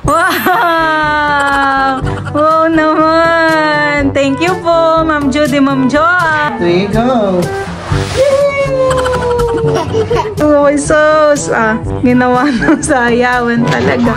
Wow! Wow naman! Thank you po, Ma'am Judy, Ma'am Joa. There you go. Oh, my sauce. Ginawa ng sayawan talaga.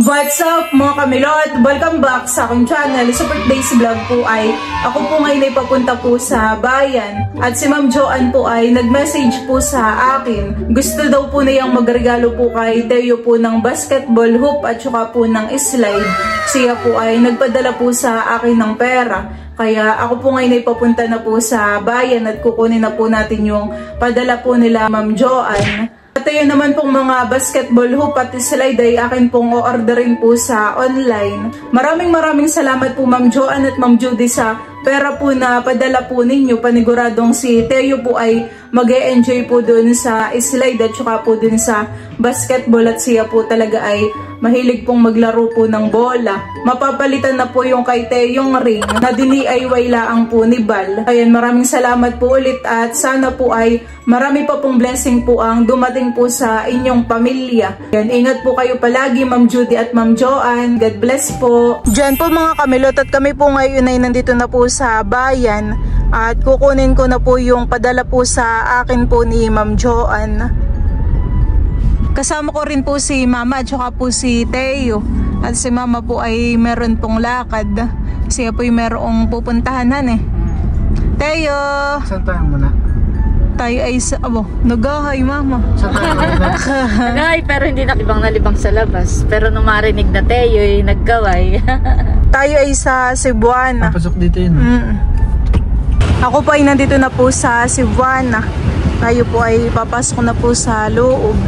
What's up mga kamilot? Welcome back sa aking channel. Sa birthday vlog po ay ako po ngayon ay papunta po sa bayan. At si Ma'am Joanne po ay nag-message po sa akin. Gusto daw po niyang magregalo po kay Teo po ng basketball hoop at saka po ng slide. Siya po ay nagpadala po sa akin ng pera. Kaya ako po ngayon ay papunta na po sa bayan at kukunin na po natin yung padala po nila Ma'am Joanne. At ayun naman pong mga basketball hoop at slide ay akin pong o-orderin po sa online. Maraming salamat po Ma'am Joanne at Ma'am Judy sa pera po na padala po ninyo. Paniguradong si Teo po ay mag-e-enjoy po dun sa slide at saka po dun sa basketball at siya po talaga ay mahilig pong maglaro po ng bola. Mapapalitan na po yung kay Teong ring na dini-DIY laang po ni Bal. Ayan, maraming salamat po ulit at sana po ay marami pa pong blessing po ang dumating po sa inyong pamilya. Ayan, ingat po kayo palagi Ma'am Judy at Ma'am Joanne. God bless po. Diyan po mga kamilot at kami po ngayon ay nandito na po sa bayan at kukunin ko na po yung padala po sa akin po ni Ma'am Joanne. Kasama ko rin po si Mama at saka po si Teo. At si Mama po ay meron pong lakad. Siya po ay merong pupuntahanan eh. Teo! Saan tayo muna? Tayo ay sa... Abo, nagahay Mama. Saan tayo muna? Nagahay pero hindi nalibang sa labas. Pero nung marinig na Teo ay naggaway. Tayo ay sa Cebuana. Papasok dito yun. Ako po ay nandito na po sa Cebuana. Tayo po ay papasok na po sa loob.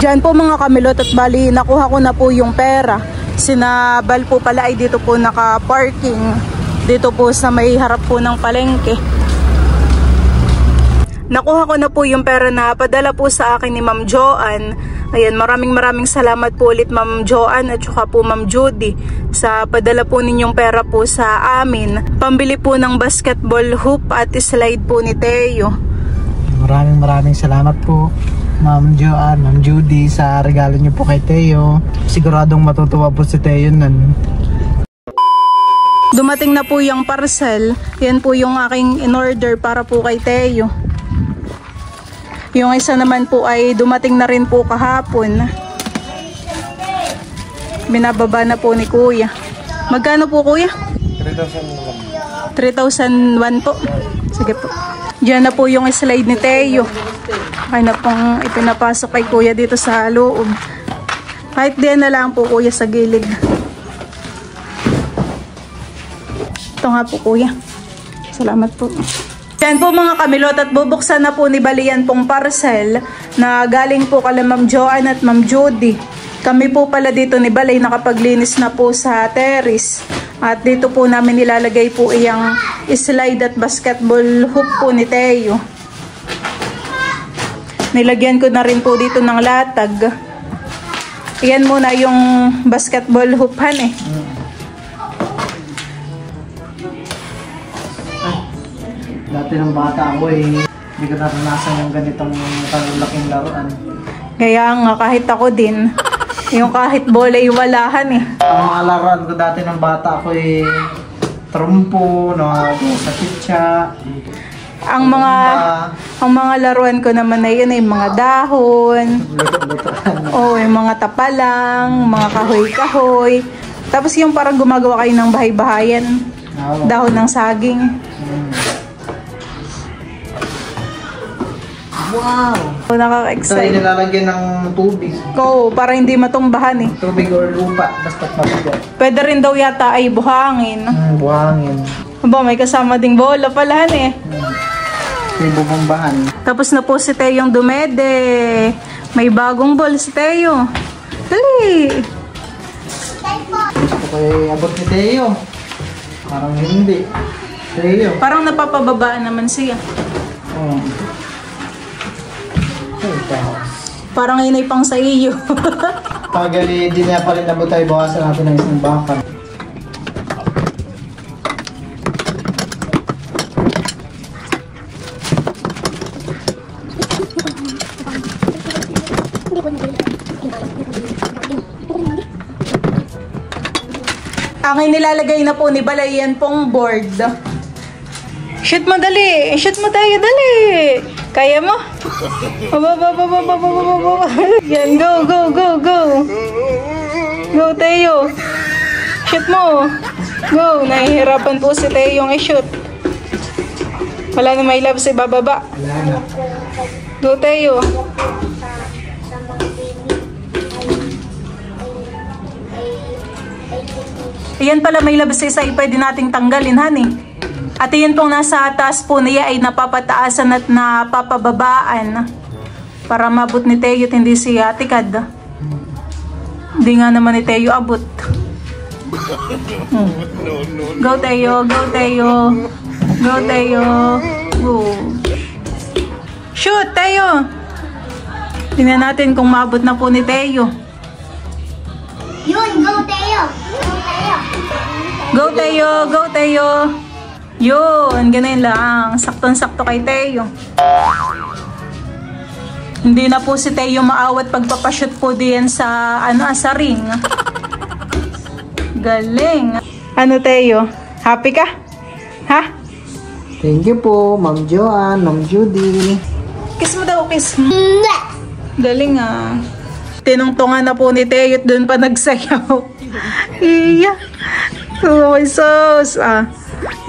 Diyan po mga kamilot at bali nakuha ko na po yung pera. Sinabal po pala ay dito po naka-parking. Dito po sa may harap po ng palengke. Nakuha ko na po yung pera na padala po sa akin ni Ma'am Joanne. Ayan, maraming salamat po ulit Ma'am Joanne at saka po Ma'am Judy sa padala po ninyong pera po sa amin. Pambili po ng basketball hoop at slide po ni Teo. Maraming salamat po Ma'am Joanne, Ma'am Judy sa regalo niyo po kay Teo. Siguradong matutuwa po si Teo nun. Dumating na po yung parcel. Yan po yung aking in-order para po kay Teo. Yung isa naman po ay dumating na rin po kahapon. Binababa na po ni Kuya. Magkano po Kuya? 3,001 po. Sige po. Diyan na po yung slide ni Teo. Kaya na pong ipinapasok kay Kuya dito sa loob. Kahit diyan na lang po Kuya sa gilid. Ito nga po Kuya. Salamat po. Yan po mga kamilot at bubuksan na po ni Balian pong parcel na galing po kala Ma'am Joanne at Ma'am Judy. Kami po pala dito ni Balay nakapaglinis na po sa terrace. At dito po namin nilalagay po iyang slide at basketball hoop po ni Teo. Nilagyan ko na rin po dito ng latag. Iyan muna yung basketball hoophan eh. Dati ng bata ako eh, hindi ko naranasan yung ganitong laking laruan. Kaya nga kahit ako din, yung kahit bola ay walahan eh. Ang mga laruan ko dati ng bata ako eh, trumpo, sa pitsa. Ang mga laruan ko naman na yun ay mga dahon. Oh, yung mga tapalang, mga kahoy-kahoy. Tapos yung parang gumagawa kayo ng bahay-bahayan. Dahon ng saging. Wow! So, nakaka-excite. Ito ay nilalagyan ng tubig. Oo, para hindi matumbahan eh. Tubig or lupa, basta mabigat. Pwede rin daw yata ay buhangin. Buhangin. Aba, may kasama ding bola palahan eh. May bubombahan. Tapos na po si Teo yung dumede. May bagong ball si Teo. Dali! Gusto ko ay abot ni Teo. Parang hindi. Teo. Parang napapababaan naman siya. Oh. Parang inay pang sa iyo. Pag di na pa rin nabot tayo, bawasan natin ng isang bakal. Ang nilalagay na po ni Balay yan pong board. Shoot mo dali. Shoot mo tayo dali. Kaya mo? Yan, go, go, go, go. Go, Teo. Shoot mo. Go. Nahihirapan po si Teo yung i-shoot. Wala na may love si bababa. Go, Teo. Ayan pala may labas isa ay pwede nating tanggalin, honey. At yun pong nasa taas po niya ay napapataasan at napapababaan para mabot ni Teo at hindi siya tikad. Hindi nga naman ni Teo abot. Go Teo, go Teo. Go Teo. Go. Shoot Teo. Tingnan natin kung mabot na po ni Teo. Yun, go Teo! Go Teo! Go Teo, go Teo. Yun, ganun lang. Saktong-sakto kay Teo. Hindi na po si Teo maawat pagpapashoot po diyan sa sa ring. Galing. Ano Teo? Happy ka? Ha? Thank you po, Ma'am Joanne, Ma'am Judy. Kiss mo daw, kiss mo. Galing ah. Tinungtungan na po ni Teo at doon pa nagsayaw. Iya. Oh my sauce.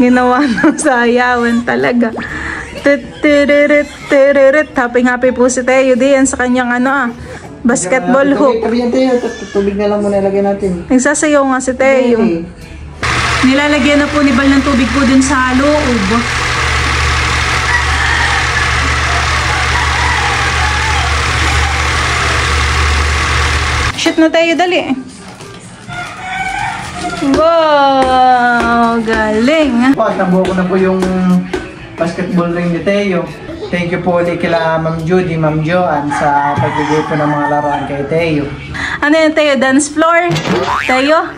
Ginawa ng sayawan talaga. Happy po si Teo diyan sa kanyang basketball hoop. Tubig na lang muna ilagay natin. Nagsasayaw nga si Teo. Nilalagyan na po ni Bal ng tubig po dun sa loob. Shoot na tayo, dali. Wow! Galing! Nabuo ko na po yung basketball ring ni Teo. Thank you po ulit kila Ma'am Judy, Ma'am Joanne sa pagbigay po ng mga laruan kay Teo. Ano yan, Teo? Dance floor? Teo?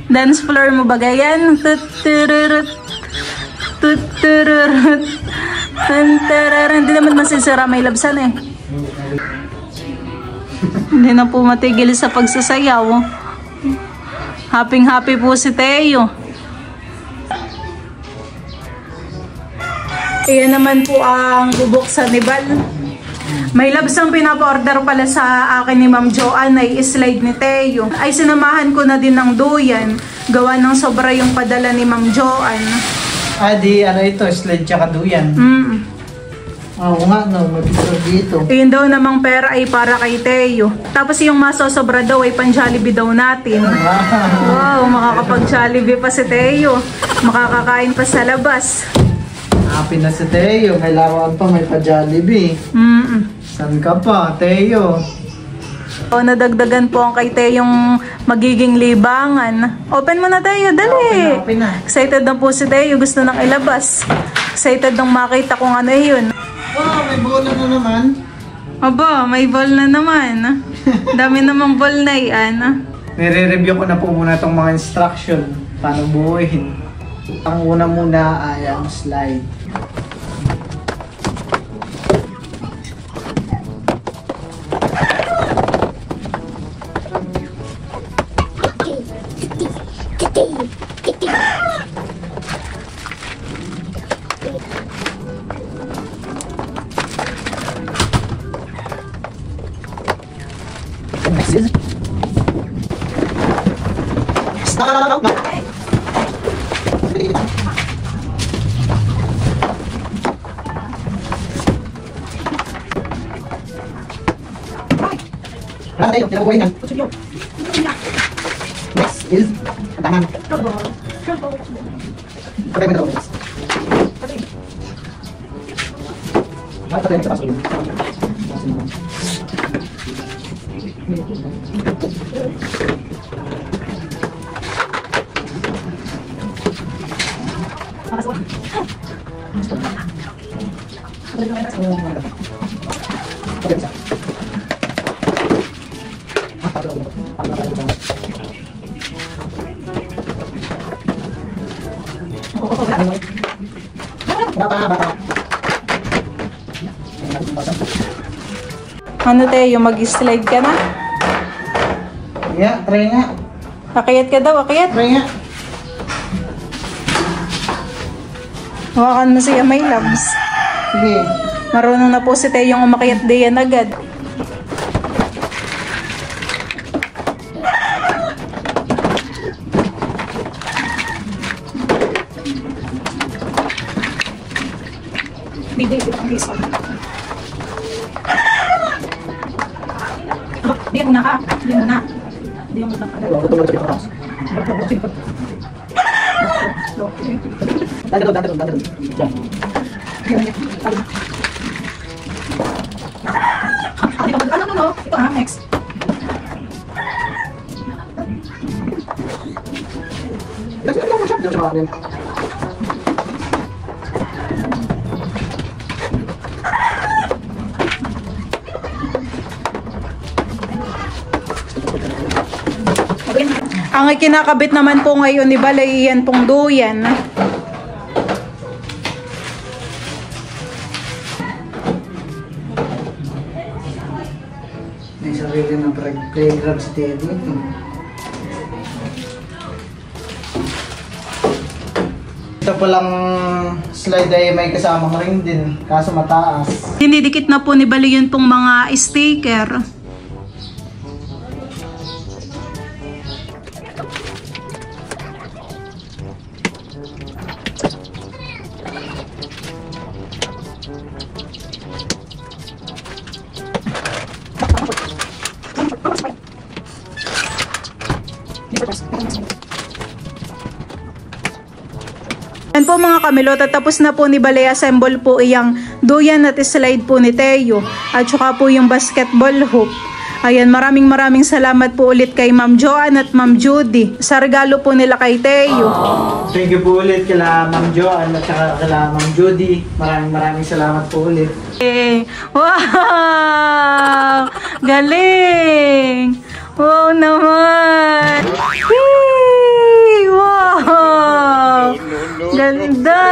Dance floor mo ba ganyan? Tutururut. Tutururut. Hindi naman masisira, may labsan eh. Hindi na po matigil sa pagsasayaw. Happy po si Teo. Iyan naman po ang bubuksan ni Bal. May labsang pinapa-order pala sa akin ni Ma'am Joanne ay slide ni Teo. Ay sinamahan ko na din ng duyan. Gawa ng sobra yung padala ni Ma'am Joanne. Ito, slide tsaka duyan. Oo nga, may picture dito. Ayun daw namang pera ay para kay Teo. Tapos yung masosobra daw ay pan-Jollibee daw natin. Wow, makakapag-Jollibee pa si Teo. Makakakain pa sa labas. Happy na si Teo. May laruan pa, may pa-Jollibee. San ka pa, Teo? Nadagdagan po ang kay Teo yung magiging libangan. Open mo na Teo, dali. Open na. Excited na po si Teo. Gusto nang ilabas. Excited nang makita kung ano yun. Oh, may bola na naman. Aba, may ball na naman. Dami namang ball na yan. Nire-review ko na po muna itong mga instruction. Paano buuin. Ang una muna ay ang slide. Next is tangan. Ano tayo, mag-slide ka na? Yeah, try nga. Akayat ka daw, akayat. Try nga. Hawakan mo siya, my loves. Sige. Marunong na po si Teo yung umakyat diyan agad. Di mo na ka. Di mo na. Di mo na ka. Ano? Ito next. Ang kinakabit naman po ngayon ni Balay, yan pong duyan. May sarili ng playground si Teddy. Ito palang slide ay may kasamang ring din, kaso mataas. Dinidikit na po ni Balay yun pong mga sticker. Yan po mga kamilot, at tapos na po ni Balay assemble po iyang duyan at slide po ni Teo at saka po yung basketball hoop. Ayan, maraming salamat po ulit kay Ma'am Joanne at Ma'am Judy sa regalo po nila kay Teo. Thank you po ulit kila Ma'am Joanne at saka kila Ma'am Judy. Maraming salamat po ulit. Wow! Galing! Wow naman! Yay! Wow! Ganda!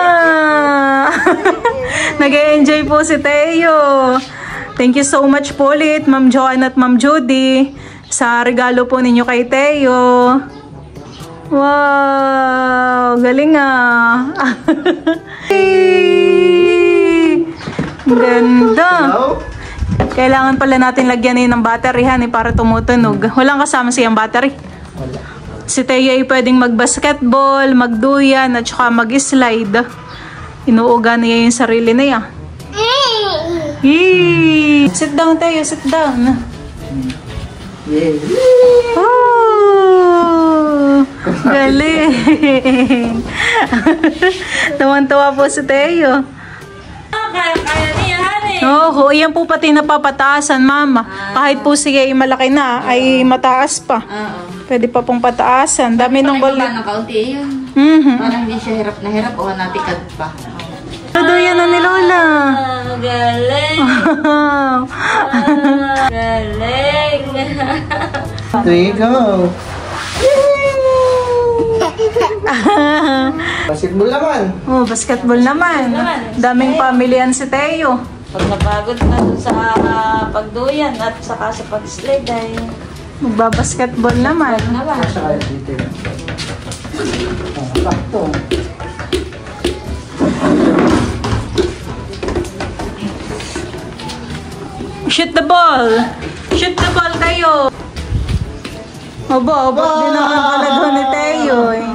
Nag-enjoy po si Teo. Thank you so much po ulit, Ma'am Joanne at Ma'am Judy, sa regalo po ninyo kay Teo. Wow! Galing ah! Ganda! Kailangan pala natin lagyan ng battery para tumutunog. Walang kasama siyang battery. Wala. Si Teo ay pwedeng mag-basketball, magduyan, at saka mag-slide. Inuuga niya yung sarili niya. Yee! Sit down, Teo. Sit down. Yay! Oh! Galing! Tuwan-tuwa po si Teo. Kaya niya, honey. Oo, yan po pati napapataasan, Mama. Kahit po sige ay malaki na, ay mataas pa. Pwede pa pong pataasan. Dami ng Balik balit. ng kaunti yun. Mhm. Parang hindi siya hirap na hirap o natikad pa. Duyan na ni Lola. Galing! Galing! There you go! Basketball naman! Oh, basketball naman. Daming pamilyan si Teo. Pag napagod na dun sa pagduyan at saka sa pag-slide ay Magbabasketball naman. naman. Saka dito. Sakto. Shoot the ball! Shoot the ball, Teo! Obo, din ang kalado ni Teo eh.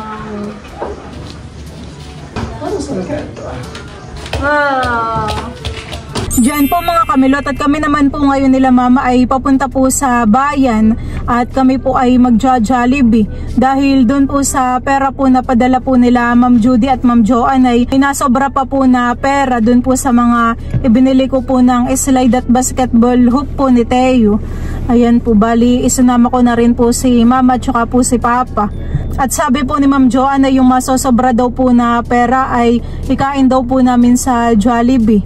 Wow! Diyan po mga kamilot, at kami naman po ngayon nila Mama ay papunta po sa bayan at kami po ay magja-Jollibee dahil doon po sa pera po na padala po nila Ma'am Judy at Ma'am Joanne ay nasobra pa po na pera doon po sa mga ibinili ko po ng slide at basketball hoop po ni Teo. Ayan po, bali isinama ko na rin po si Mama at saka po si Papa. At sabi po ni Ma'am Joanne na yung masosobra daw po na pera ay ikain daw po namin sa Jollibee.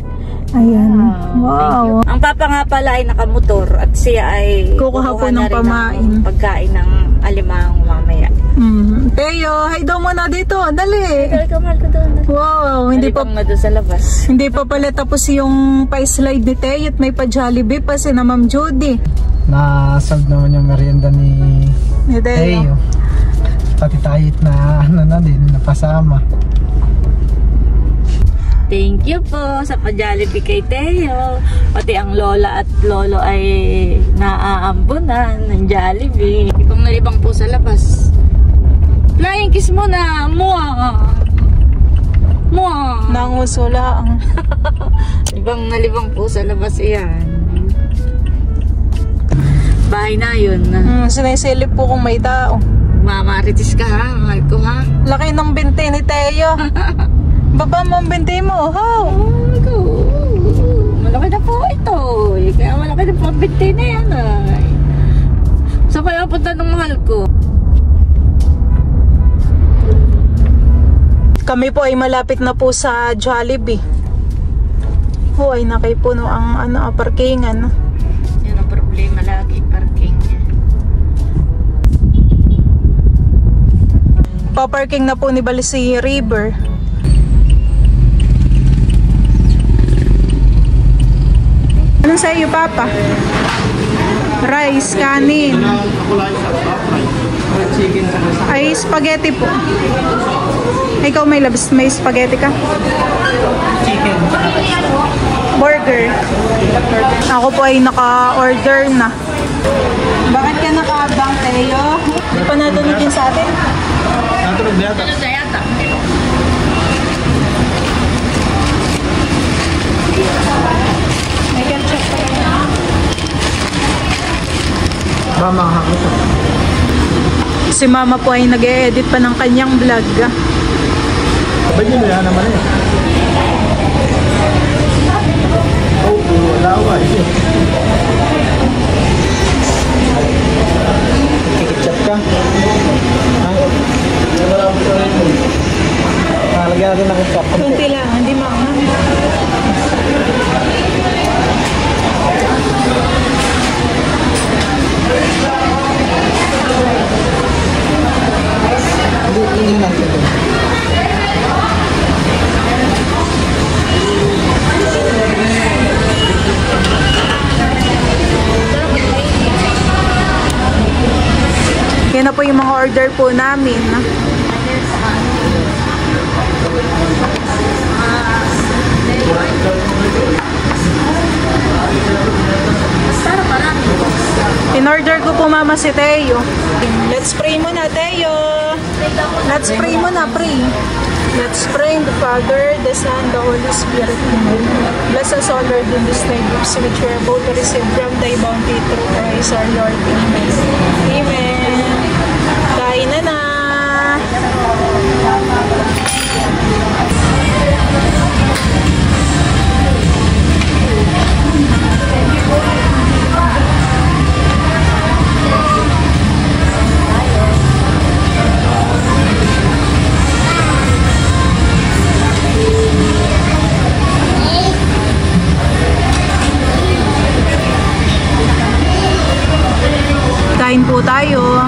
Ayan. Wow. Ang papa nga pala ay nakamotor at siya ay Kukuha po ng na rin pamain. pagkain ng alimang mamaya. Teo, hi daw muna dito. Dali. Ikaw mahal ko doon. Wow, hindi pa Alibang na doon sa labas. hindi pa pala tapos yung pa-slide ni Teo at may pa-Jollibee pa si na Ma'am Judy. Na-solve naman yung merienda ni Ni Teo. Teo. Pati tayo na ano na din, napasama. Thank you po sa pa-Jollibee kay Teo. Pati ang lola at lolo ay naaambunan ng Jollibee. Ibang na ibang po sa labas. Flying kiss mo na! Mua! Mua! Nangusula ang Ibang nalibang po sa labas yan. Bahay na yun. sinisilip po kung may tao. Mamaritis ka ha, mahal ko ha. Laki ng binti ni Teo. Baba mo ang binti mo. How? Malaki na po ito. Kaya malaki na po ang binti na yan ay. Saan kaya punta ng mahal ko? Kami po ay malapit na po sa Jollibee. Ay nakaipuno ang parkingan. Yan ang problema lagi, parking. Pa-parking na po ni Balisi River. Anong sa iyo, Papa? Rice, kanin. Ay, spaghetti po. Ikaw may spaghetti ka? Chicken. Burger. Ako po ay naka-order na. Bakit ka nakaabang, Teo? Di pa natunog yun sa atin? Natunog na yata. Ano sa yata? May ketchup pa rin. Mama, hakot. Si Mama po ay nag-e-edit pa ng kanyang vlog. Ba't yun na naman eh? Oo, lawa eh. Kikitsap ka? Ha? Lagyan natin ng ketchup. Kunti lang, hindi maanghang. Hindi natin ito. Yan na po yung mga order po namin. In-order ko po, Mama, si Teo. Let's pray muna, Teo. Let's pray muna, pray. Let's pray in the Father, the Son, the Holy Spirit. Amen. Bless us all, Lord, in this night gifts which we are about to receive from thy bounty through Christ our Lord. Amen. Amen. Kain na na. Kain po tayo.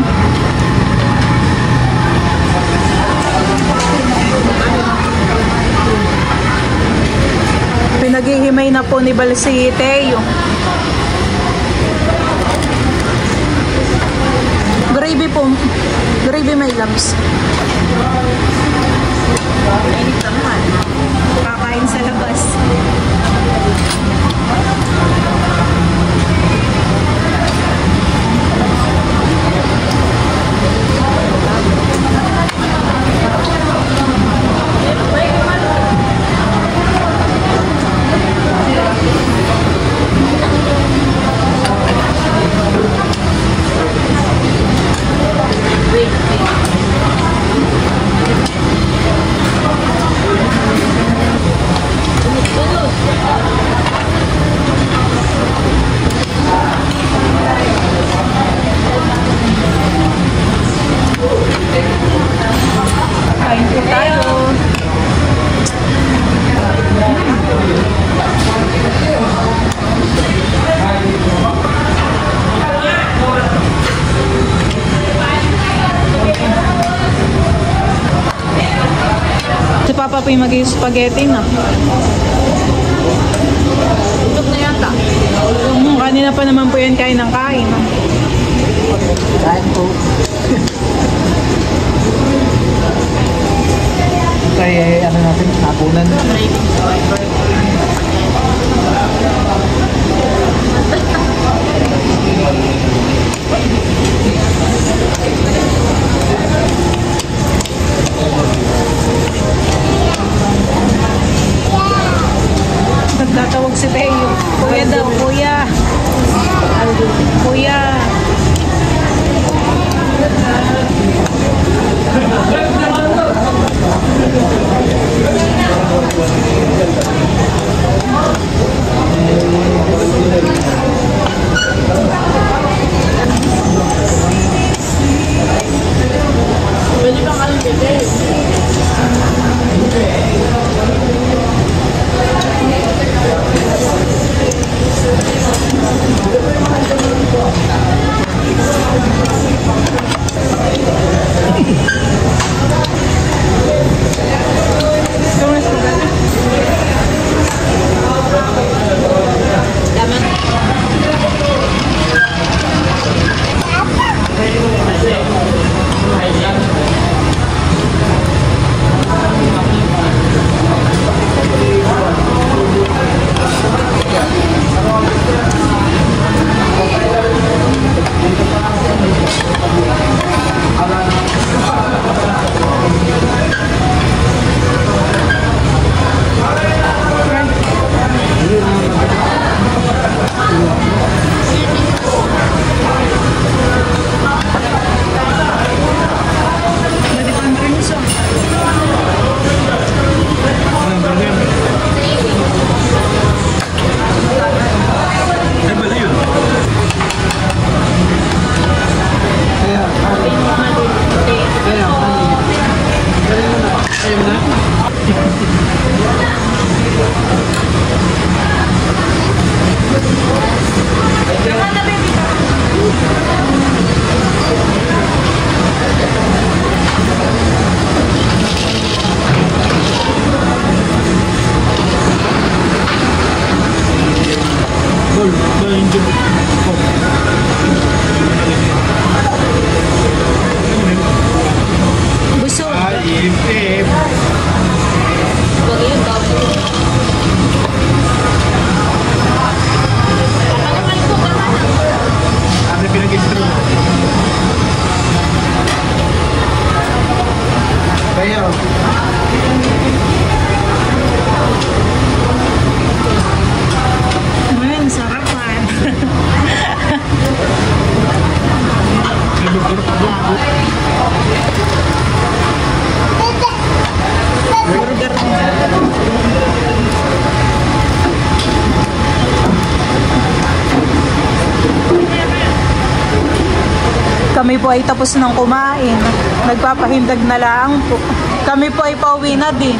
Pinaghihimay na po ni Balsi Teo. Gravy po. Gravy may labs. Mainit naman. Kakain sa labas. po yung mag-spaghetti na. Ito na yata. Kanina pa naman po yan kain ng kain. Kain po. Kaya ano natin, hapunan. Nagtatawag si Teo. Kuya daw, kuya. Kuya. Pwede bang alam dito? Kami po ay tapos ng kumain. Nagpapahindag na lang po. Kami po ay pauwi na din.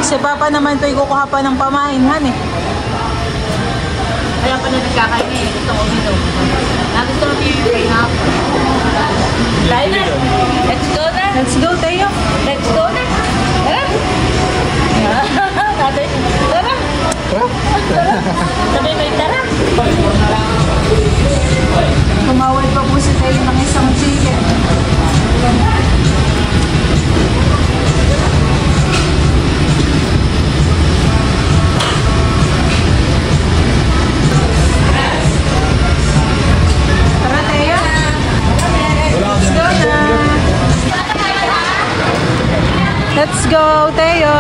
Si Papa naman po ay kukuha pa ng pamainhan eh. Kaya pa na nagkakain eh. Gusto ko dito. Gusto ko dito na. Lain na. Let's go na. Let's go, Teo. Let's go na. Tara. Tara. Sabi may tara. Tumawal pa po si Teo ng isang chicken. Tara, Teo. Let's go na. Let's go, Teo.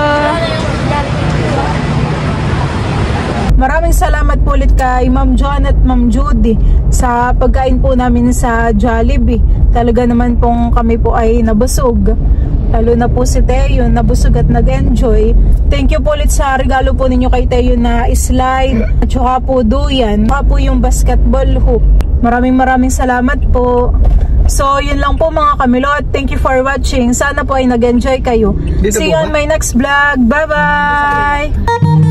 Maraming salamat po ulit kay Ma'am Joan at Ma'am Judy sa pagkain po namin sa Jollibee. Talaga naman pong kami po ay nabusog. Lalo na po si Teo, nabusog at nag-enjoy. Thank you po ulit sa regalo po ninyo kay Teo na slide at saka po duyan. Saka po yung basketball hoop. Maraming salamat po. So, yun lang po mga kamilot. Thank you for watching. Sana po ay nag-enjoy kayo. See you on my next vlog. Bye-bye!